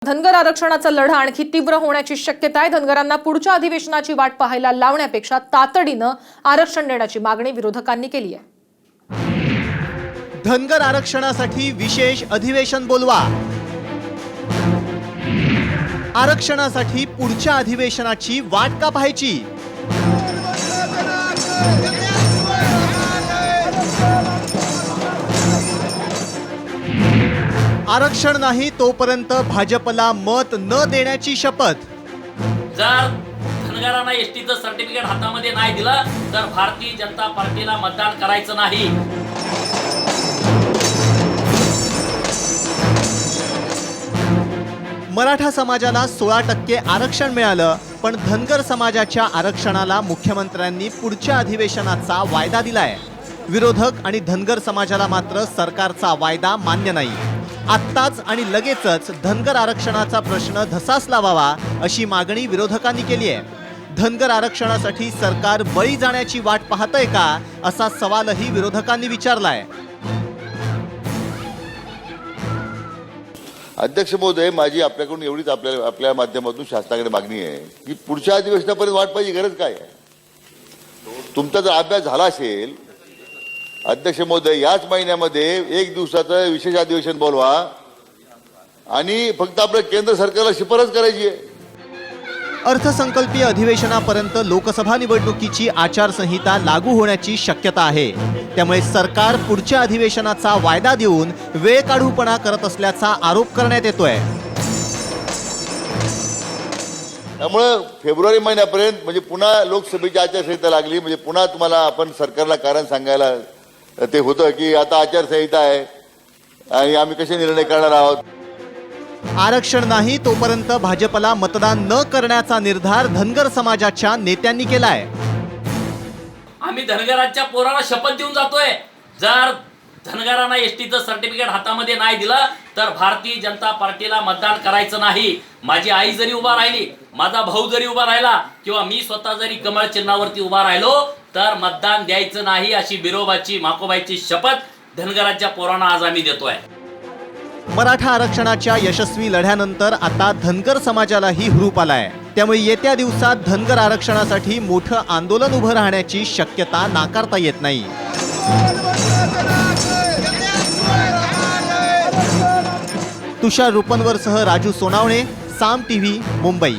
धनगर आरक्षणाचा लढा आणखी तीव्र होण्याची शक्यता आहे। धनगरांना पुढच्या अधिवेशनाची वाट पाहायला लावण्यापेक्षा तातडीने आरक्षण देण्याची मागणी विरोधकांनी केली आहे। धनगर आरक्षणासाठी विशेष अधिवेशन बोलवा। आरक्षणासाठी पुढच्या अधिवेशनाची वाट का पाहायची? आरक्षण नाही तोपर्यंत भाजपला मत न देण्याची शपथ। जर धनगरांना एसटीचं सर्टिफिकेट हातामध्ये नाही दिलं तर भारतीय जनता पार्टीला मतदान करायचं नाही। मराठा समाजाला 16% आरक्षण मिळालं, पण धनगर समाजाच्या आरक्षणाला मुख्यमंत्र्यांनी पुढच्या अधिवेशनाचा वायदा दिलाय। विरोधक आणि धनगर समाजाला मात्र सरकारचा वायदा मान्य नाही। आत्ताच आणि लगेचच धनगर आरक्षणाचा प्रश्न धसास लावावा अशी मागणी विरोधकांनी केली आहे। धनगर आरक्षणासाठी सरकार बळी जाण्याची वाट पाहतंय का असा सवालही विरोधकांनी विचारलाय। अध्यक्ष महोदय, माझी आपल्याकडून एवढीच आपल्या माध्यमातून शासनाकडे मागणी आहे की पुढच्या अधिवेशनापर्यंत वाट पाहिजे गरज काय आहे? तुमचा जर अभ्यास झाला असेल अध्यक्ष महोदय, याच महिन्यामध्ये 1 दिवसाचं विशेष अधिवेशन बोलवा आणि फक्त आपल्या केंद्र सरकारला शिफारस करायची आहे। अर्थसंकल्पीय अधिवेशनापर्यंत लोकसभा निवडणुकीची आचारसंहिता लागू होण्याची शक्यता आहे। त्यामुळे सरकार पुढच्या अधिवेशनाचा वायदा देऊन वेळ काढूपणा करत असल्याचा आरोप करण्यात येतोय। त्यामुळे फेब्रुवारी महिन्यापर्यंत म्हणजे पुन्हा लोकसभेची आचारसंहिता लागली म्हणजे पुन्हा तुम्हाला आपण सरकारला कारण सांगायला ते होतं की आता आचारसंहिता आहे आणि आम्ही कसे निर्णय करणार आहोत। आरक्षण नाही तोपर्यंत भाजपला मतदान न करण्याचा निर्धार धनगर समाजाच्या नेत्यांनी केलाय। आम्ही धनगरांच्या पोराला शपथ देऊन जातोय, जर धनगरांना एसटीचं सर्टिफिकेट हातामध्ये नाही दिलं तर भारतीय जनता पार्टीला मतदान करायचं नाही। माझी आई जरी उभा राहिली, माझा भाऊ जरी उभा राहिला किंवा मी स्वतः जरी कमळ चिन्हावरती उभा राहिलो तर मतदान द्यायचं नाही अशी बिरोबाची माकोबाईची शपथ धनगरांच्या पोरांना आज आम्ही देतोय। मराठा आरक्षणाच्या यशस्वी लढ्यानंतर आता धनगर समाजालाही हुरूप आलाय। त्यामुळे येत्या दिवसात धनगर आरक्षणासाठी मोठं आंदोलन उभं राहण्याची शक्यता नाकारता येत नाही। तुषार रुपनवरसह राजू सोनावणे, साम टीव्ही, मुंबई।